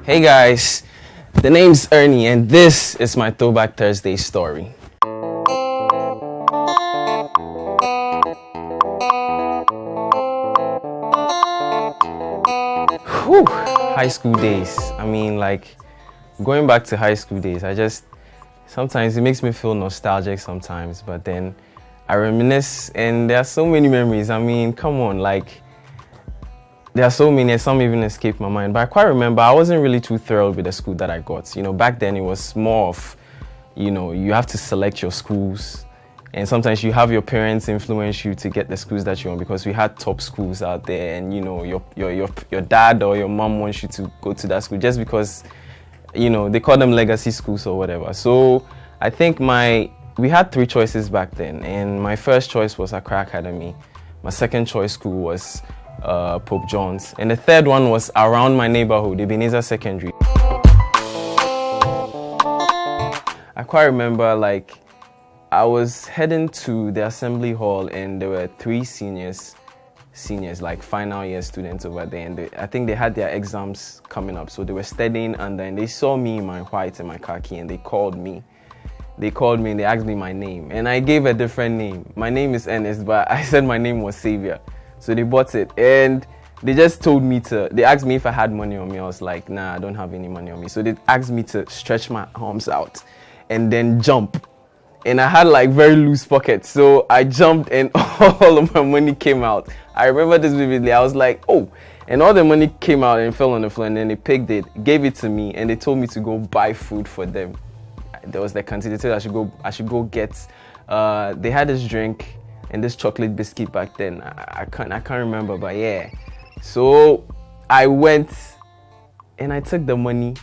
Hey guys, the name's Ernie and this is my Throwback Thursday story. Whew, high school days. Going back to high school days, sometimes it makes me feel nostalgic sometimes, but then I reminisce and there are so many memories. Come on, there are so many, some even escape my mind. But I quite remember I wasn't really too thrilled with the school that I got. Back then it was more of, you have to select your schools. And sometimes you have your parents influence you to get the schools that you want because we had top schools out there and, your dad or your mom wants you to go to that school just because, they call them legacy schools or whatever. So I think we had 3 choices back then. And my first choice was Accra Academy. My second choice school was Pope John's, and the third one was around my neighborhood, Ebenezer Secondary. I quite remember I was heading to the assembly hall and there were 3 seniors like final year students over there, and I think they had their exams coming up, so they were studying under and they saw me in my white and my khaki and they called me and they asked me my name and I gave a different name. My name is Ernest, but I said my name was Savior. So they bought it and they just told me they asked me if I had money on me. I was like, nah, I don't have any money on me. So they asked me to stretch my arms out and then jump. And I had very loose pockets. So I jumped and all of my money came out. I remember this vividly. I was like, oh, and all the money came out and fell on the floor and then they picked it, gave it to me and they told me to go buy food for them. There was the canteen. They said I should go get, they had this drink and this chocolate biscuit back then. I can't remember, but yeah. So I went and I took the money.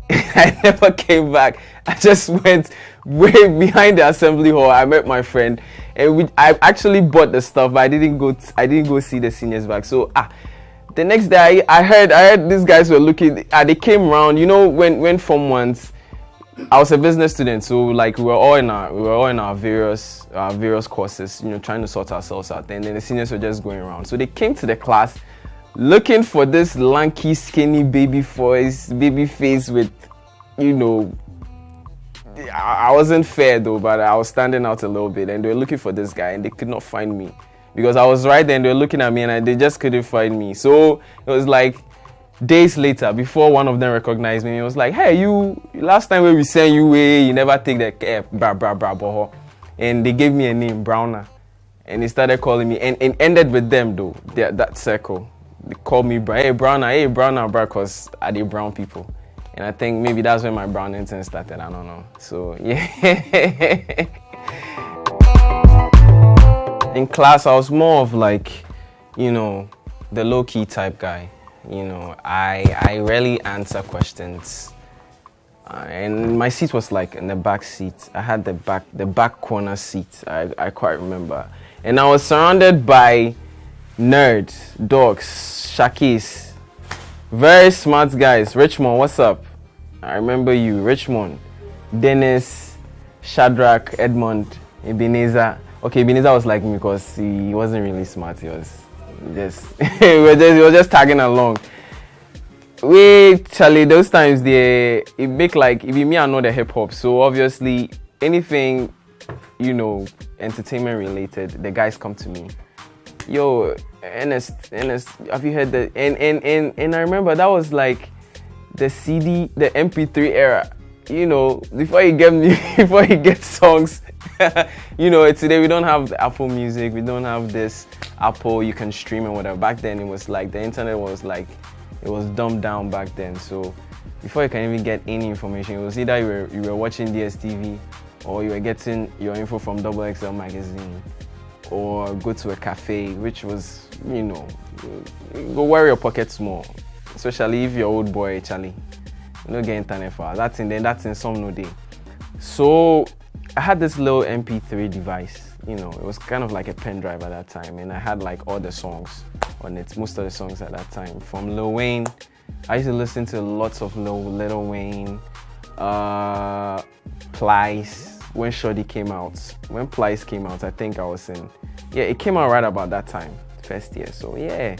I never came back. I just went way behind the assembly hall. I met my friend, and I actually bought the stuff, but I didn't go see the seniors back. So the next day I heard these guys were looking. They came around. When Form 1s. I was a business student, so we were all in our various courses, trying to sort ourselves out. And then the seniors were just going around. So they came to the class looking for this lanky, skinny baby face with, I wasn't fair though, but I was standing out a little bit. And they were looking for this guy, and they could not find me because I was right there. And they were looking at me, and they just couldn't find me. So it was days later, before one of them recognized me, he was like, hey, last time when we sent you away, you never take the bra. And they gave me a name, Browner. And they started calling me, and it ended with them though, that circle. They called me, hey, Browner, bro, because I did brown people. And I think maybe that's when my brown intern started, I don't know. So, yeah. In class, I was more of the low-key type guy. I rarely answer questions, and my seat was in the back seat. I had the back corner seat. I quite remember, and I was surrounded by nerds, dogs, shakis, very smart guys. Richmond, what's up? I remember you, Richmond, Dennis, Shadrach, Edmond, Ebenezer. Okay, Ebenezer was like me because he wasn't really smart. He was we were just tagging along. Charlie, those times it make if me I know the hip hop, so obviously anything entertainment related, the guys come to me. Yo, Ernest, have you heard that? And I remember that was the CD, the MP3 era. Before you get songs. Today we don't have Apple Music, we don't have this Apple, you can stream and whatever. Back then it was the internet was it was dumbed down back then. So before you can even get any information, it was either you were watching DSTV or you were getting your info from XXL magazine or go to a cafe, which was, go wear your pockets more. Especially if you're old boy, Charlie. You don't get internet for that's in some no day. So I had this little MP3 device, it was kind of like a pen drive at that time, and I had all the songs on it, most of the songs at that time. From Lil Wayne, I used to listen to lots of Lil Wayne, Plies, when Shorty came out. When Plies came out, I think I was it came out right about that time, first year, so yeah.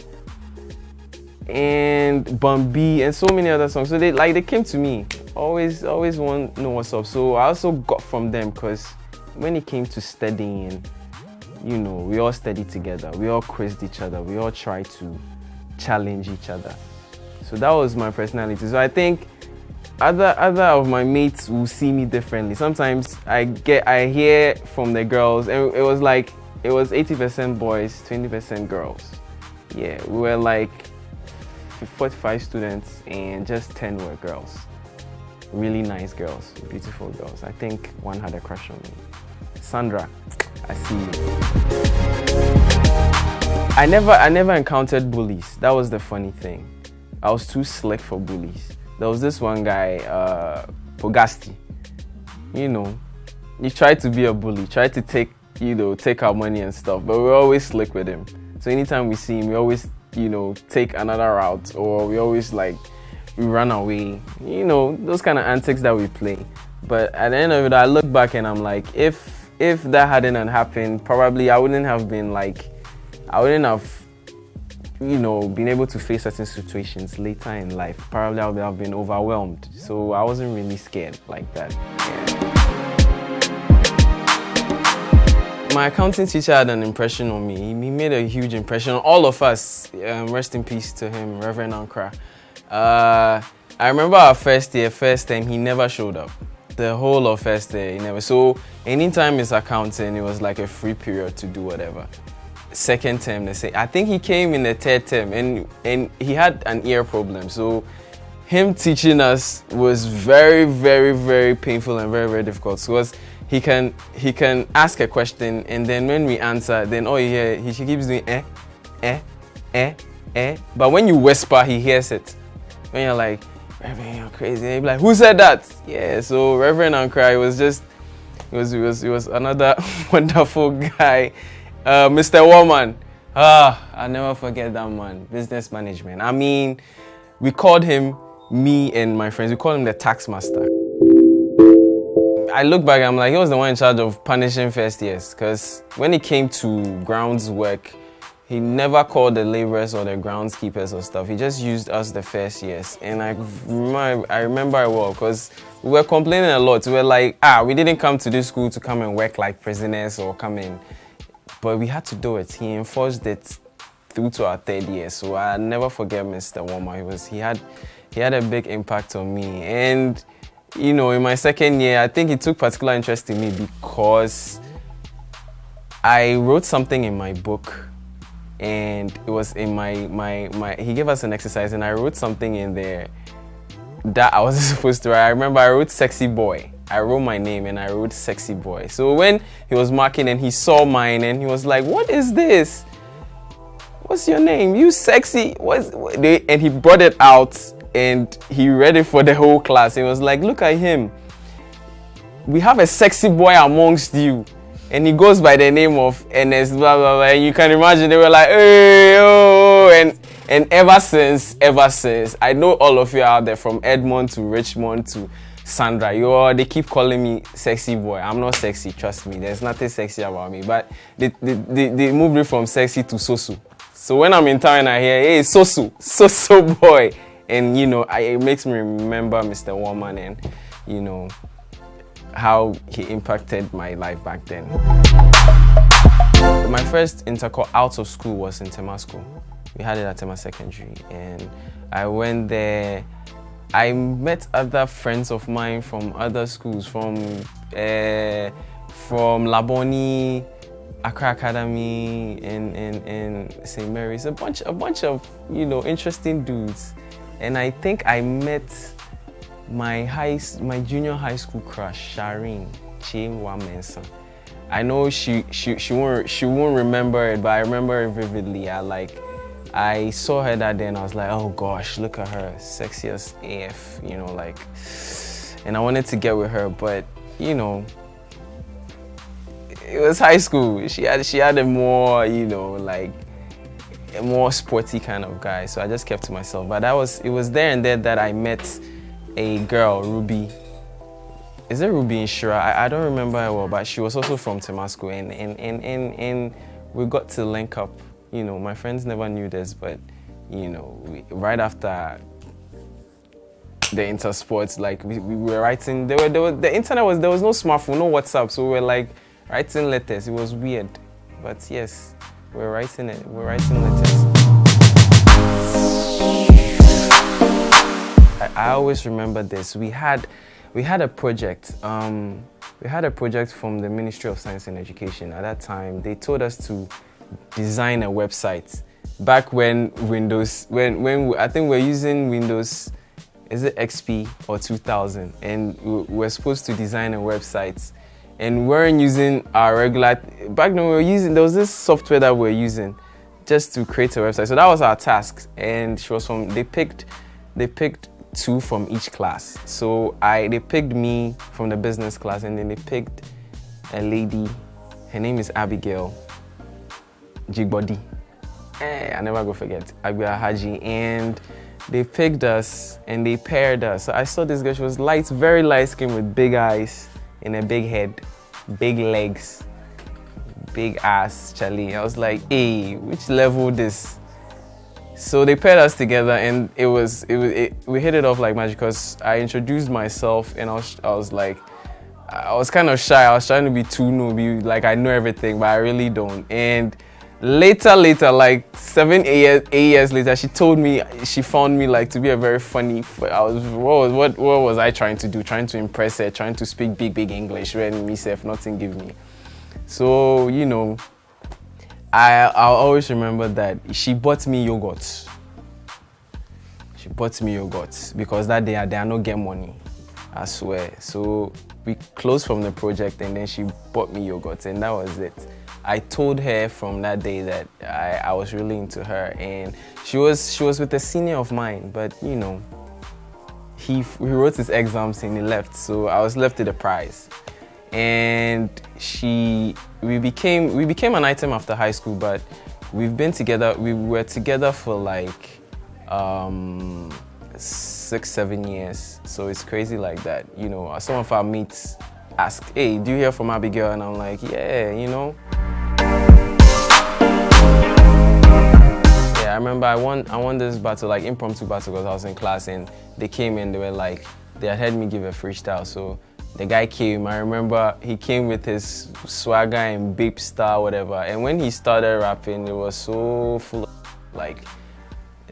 and Bambi and so many other songs. So they came to me, always want to know what's up. So I also got from them, because when it came to studying, you know, we all studied together, we all quizzed each other, we all tried to challenge each other. So that was my personality. So I think other of my mates will see me differently. Sometimes I hear from the girls, and it was 80% boys, 20% girls. Yeah, we were like 45 students and just 10 were girls. Really nice girls, beautiful girls. I think one had a crush on me. Sandra, I see you. I never encountered bullies. That was the funny thing. I was too slick for bullies. There was this one guy, Pogasti. You know, he tried to be a bully, tried to take our money and stuff, but we were always slick with him. So anytime we see him, we always, take another route, or we always we run away. You know, those kind of antics that we play. But at the end of it, I look back and I'm like, if that hadn't happened, probably I wouldn't have been been able to face certain situations later in life. Probably I would have been overwhelmed. So I wasn't really scared like that. Yeah. My accounting teacher had an impression on me. He made a huge impression on all of us. Rest in peace to him, Reverend Ankra. I remember our first term, he never showed up. The whole of first year, he never. So anytime it's accounting, it was like a free period to do whatever. Second term, they say, I think he came in the third term, and he had an ear problem. So him teaching us was very, very, very painful and very, very difficult. So he can ask a question, and then when we answer, then all you hear, he keeps doing but when you whisper, he hears it. When you're like, Reverend, you're crazy, and he'd be like, who said that? Yeah, so Reverend Ankra, he was another wonderful guy. Mr. Woman, I'll never forget that man. Business management. I mean, we called him, me and my friends, we called him the tax master. I look back, I'm like, he was the one in charge of punishing first years, because when it came to grounds work, he never called the laborers or the groundskeepers or stuff. He just used us the first years. And I remember it well, because we were complaining a lot. We were like, we didn't come to this school to come and work like prisoners or come in. But we had to do it. He enforced it through to our third year. So I'll never forget Mr. Woma. He had a big impact on me. And, in my second year, I think he took particular interest in me because I wrote something in my book. And it was in he gave us an exercise, and I wrote something in there that I wasn't supposed to write. I remember I wrote sexy boy. I wrote my name and I wrote sexy boy. So when he was marking and he saw mine and he was like, what is this? What's your name? You sexy. And he brought it out and he read it for the whole class. He was like, look at him. We have a sexy boy amongst you. And he goes by the name of NS, blah, blah, blah. And you can imagine they were like, hey, oh. And ever since, I know all of you out there from Edmond to Richmond to Sandra, they keep calling me sexy boy. I'm not sexy, trust me. There's nothing sexy about me. But they moved it from sexy to Sosu. So when I'm in town, I hear, hey, Sosu boy. And, it makes me remember Mr. Woman and, how he impacted my life back then. My first intercall out of school was in Tema School. We had it at Tema Secondary. And I went there. I met other friends of mine from other schools, from Laboni, Accra Academy, and St. Mary's. A bunch of interesting dudes, and I think I met my junior high school crush, Shireen Chinwa Mensah. I know she won't remember it, but I remember it vividly. I saw her that day and I was like, oh gosh, look at her, sexy as AF, and I wanted to get with her, but it was high school. She had a more, a more sporty kind of guy, so I just kept to myself. But it was there and there that I met a girl, Ruby. Is it Ruby Inshira? I don't remember her well, but she was also from Tema School, and we got to link up. My friends never knew this, but you know, right after the intersports, like we were writing. The internet was, there was no smartphone, no WhatsApp, so we were like writing letters. It was weird, but yes, we're writing it. We're writing letters. I always remember this. We had a project. We had a project from the Ministry of Science and Education. At that time, they told us to design a website. Back when Windows, I think we're using Windows, is it XP or 2000? And we're supposed to design a website. And we weren't using our regular, back then we were using, there was this software that we were using just to create a website. So that was our task. And she was from, they picked 2 from each class. So they picked me from the business class, and then they picked a lady. Her name is Abigail Jigbodi. I never go forget. Abigail Haji. And they picked us and they paired us. So I saw this girl. She was light, very light skin with big eyes and a big head, big legs, big ass, Charlie. I was like, hey, which level this? So they paired us together, and we hit it off like magic, because I introduced myself, and I was kind of shy. I was trying to be too noob, like I know everything, but I really don't. And later, like 8 years later, she told me she found me like to be a very funny. What was I trying to do? Trying to impress her, trying to speak big English when myself nothing give me. So you know, I'll always remember that she bought me yogurt. She bought me yogurt because that day I did not get money, I swear. So we closed from the project, and then she bought me yogurt, and that was it. I told her from that day that I was really into her, and she was with a senior of mine, but you know, he wrote his exams and he left, so I was left with the prize. And we became an item after high school, but we've been together. We were together for like 6-7 years, so it's crazy like that. You know, some of our mates ask, hey, do you hear from Abigail? And I'm like, yeah, you know. Yeah, I remember I won this battle, like impromptu battle, because I was in class and they came in, they were like, they had heard me give a freestyle. So the guy came, I remember he came with his swagger and babe style, whatever. And when he started rapping, it was so full of, like,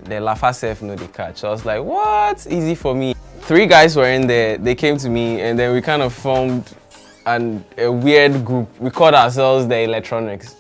the laugh self no they catch. So I was like, what? Easy for me. 3 guys were in there, they came to me, and then we kind of formed a weird group. We called ourselves the Electronics.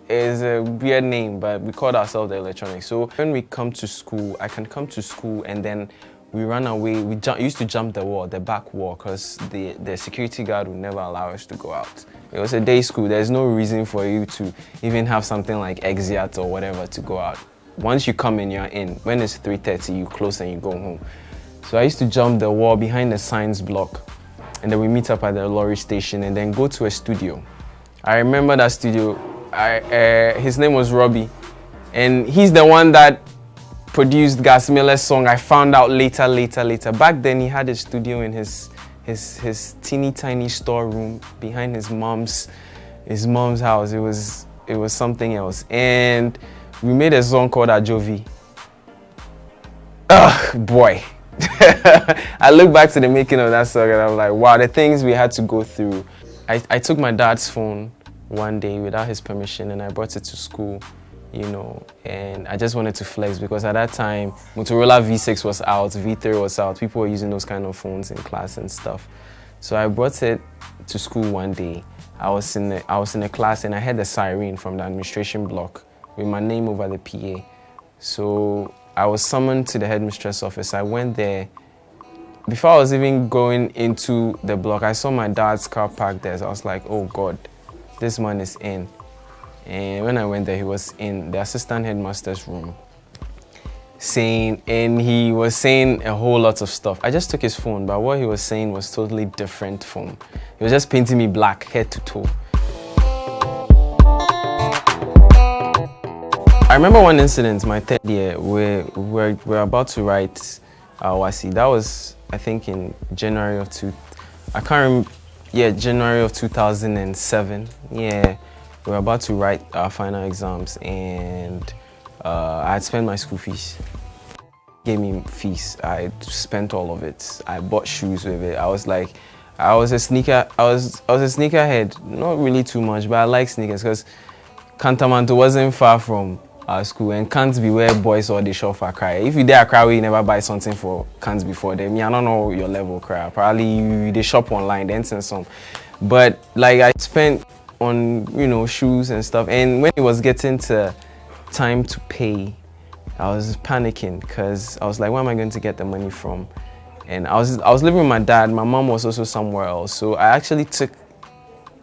It's a weird name, but we called ourselves the Electronics. So when we come to school, I can come to school and then we run away. We used to jump the wall, the back wall, because the security guard would never allow us to go out. It was a day school. There's no reason for you to even have something like exit or whatever to go out. Once you come in, you're in. When it's 3:30, you close and you go home. So I used to jump the wall behind the science block, and then we meet up at the lorry station and then go to a studio. I remember that studio. His name was Robbie, and he's the one that produced Gas Miller's song. I found out later. Back then, he had a studio in his teeny tiny storeroom behind his mom's house. It was something else, and we made a song called Ajovi. Ugh, boy. I look back to the making of that song and I'm like, wow, the things we had to go through. I took my dad's phone one day without his permission and I brought it to school, you know, and I just wanted to flex because at that time Motorola V6 was out, V3 was out, people were using those kind of phones in class and stuff. So I brought it to school one day. I was in a class and I heard the siren from the administration block with my name over the PA. So I was summoned to the headmistress office. I went there. Before I was even going into the block, I saw my dad's car parked there. So I was like, oh God, this man is in. And when I went there, he was in the assistant headmaster's room and he was saying a whole lot of stuff. I just took his phone, but what he was saying was totally different from. He was just painting me black, head to toe. I remember one incident, my 3rd year, where we're about to write our WASI. That was, I think, in January of 2007. Yeah, we were about to write our final exams, and I had spent my school fees. Gave me fees. I spent all of it. I bought shoes with it. I was a sneakerhead. Not really too much, but I like sneakers because Cantamanto wasn't far from our school, and can't be where boys or they shop for Accra. If you there Accra, you never buy something for cans before them. I don't know your level, Accra. Probably they shop online, then send some. But like I spent on shoes and stuff, and when it was getting to time to pay, I was panicking because I was like, where am I going to get the money from? And I was living with my dad. My mom was also somewhere else, so I actually took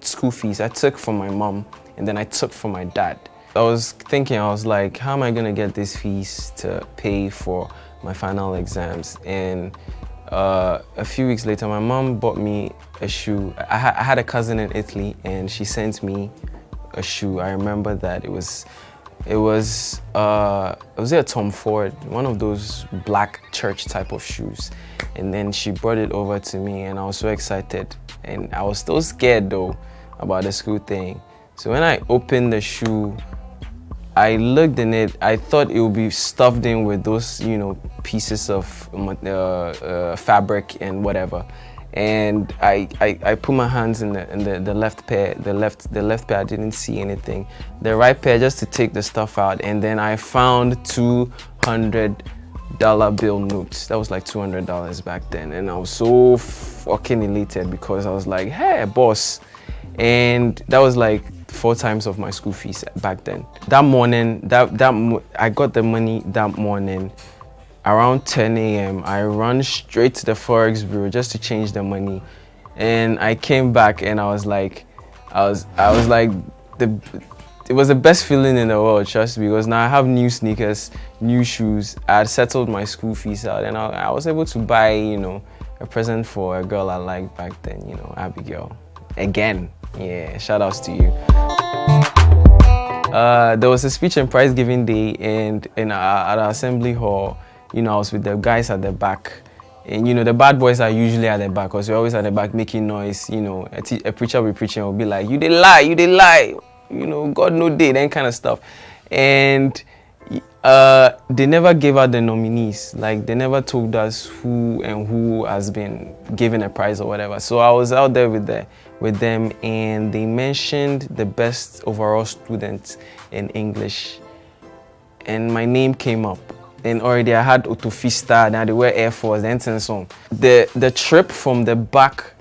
school fees. I took from my mom, and then I took from my dad. I was thinking, I was like, how am I going to get this fees to pay for my final exams? And a few weeks later, my mom bought me a shoe. I had a cousin in Italy, and she sent me a shoe. I remember that it was a Tom Ford, one of those black church type of shoes. And then she brought it over to me, and I was so excited. And I was still scared though about the school thing. So when I opened the shoe, I looked in it. I thought it would be stuffed in with those, pieces of fabric and whatever. And I put my hands in the left pair. The left pair, I didn't see anything. The right pair, just to take the stuff out. And then I found $200 bill notes. That was like $200 back then. And I was so fucking elated because I was like, hey, boss. And that was like 4 times of my school fees back then. That morning, I got the money that morning. Around 10 a.m. I ran straight to the Forex Bureau just to change the money. And I came back and I was like, it was the best feeling in the world, trust me, because now I have new sneakers, new shoes. I had settled my school fees out, and I was able to buy, a present for a girl I liked back then, Abigail. Again, yeah, shout outs to you. There was a speech and prize giving day, and at our assembly hall, I was with the guys at the back. And the bad boys are usually at the back because we're always at the back making noise. A preacher will be preaching and will be like, you they lie. God no day, that kind of stuff. And they never gave out the nominees. Like, they never told us who has been given a prize or whatever. So I was out there with them, and they mentioned the best overall student in English. And my name came up. And already I had Autofista, now they were Air Force, then some. The trip from the back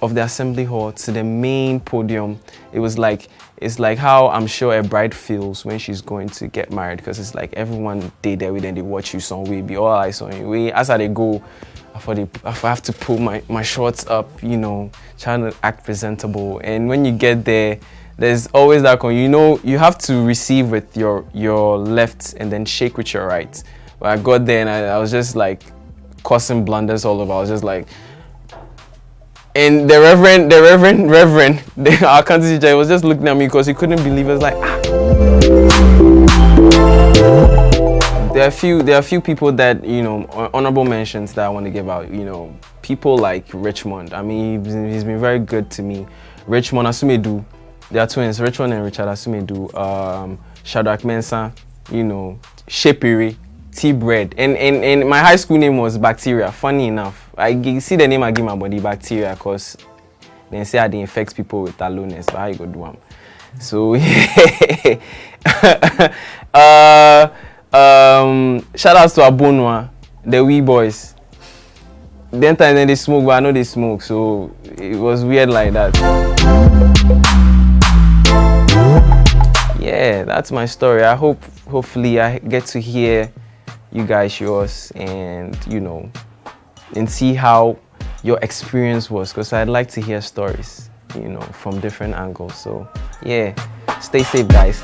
of the assembly hall to the main podium, it's like how I'm sure a bride feels when she's going to get married, because it's like everyone there with them, they watch you some way, be all eyes on you. As I go, I have to pull my shorts up, trying to act presentable. And when you get there, there's always that you have to receive with your left and then shake with your right. But I got there and I was just like causing blunders all over. I was just like, and the reverend, our country teacher, was just looking at me because he couldn't believe it. Was like, ah. There are a few people that, honorable mentions that I want to give out. People like Richmond. I mean, he's been very good to me. Richmond Asumedu. They are twins, Richmond and Richard Asumedu, Shadrach Mensah, Shepiri, T-Bread. And my high school name was Bacteria. Funny enough, I see the name I give my body, Bacteria, because they say I infect people with aloneness, but how you go do them? So, shout outs to Abonwa, the wee boys. Then they smoke, but I know they smoke, so it was weird like that. Yeah, that's my story. I hopefully I get to hear you guys yours and and see how your experience was, because I'd like to hear stories from different angles. So yeah, stay safe guys.